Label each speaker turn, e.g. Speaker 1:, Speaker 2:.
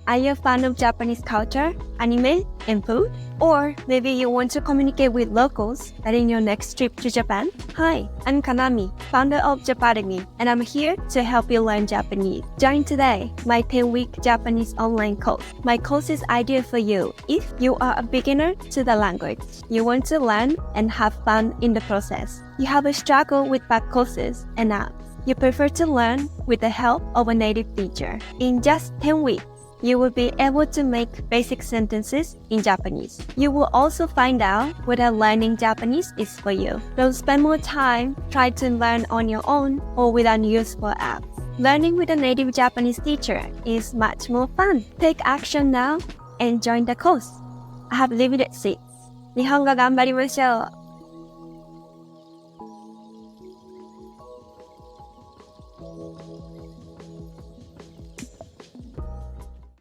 Speaker 1: Are you a fan of Japanese culture, anime, and food? Or maybe you want to communicate with locals during your next trip to Japan? Hi, I'm Kanami, founder of Japademy, and I'm here to help you learn Japanese. Join today, my 10-week Japanese online course. My course is ideal for you if you are a beginner to the language. You want to learn and have fun in the process. You have a struggle with bad courses and apps. You prefer to learn with the help of a native teacher. In just 10 weeks, you will be able to make basic sentences in Japanese. You will also find out whether learning Japanese is for you. Don't spend more time trying to learn on your own or with unuseful apps. Learning with a native Japanese teacher is much more fun. Take action now and join the course. I have limited seats. 日本語頑張りましょう。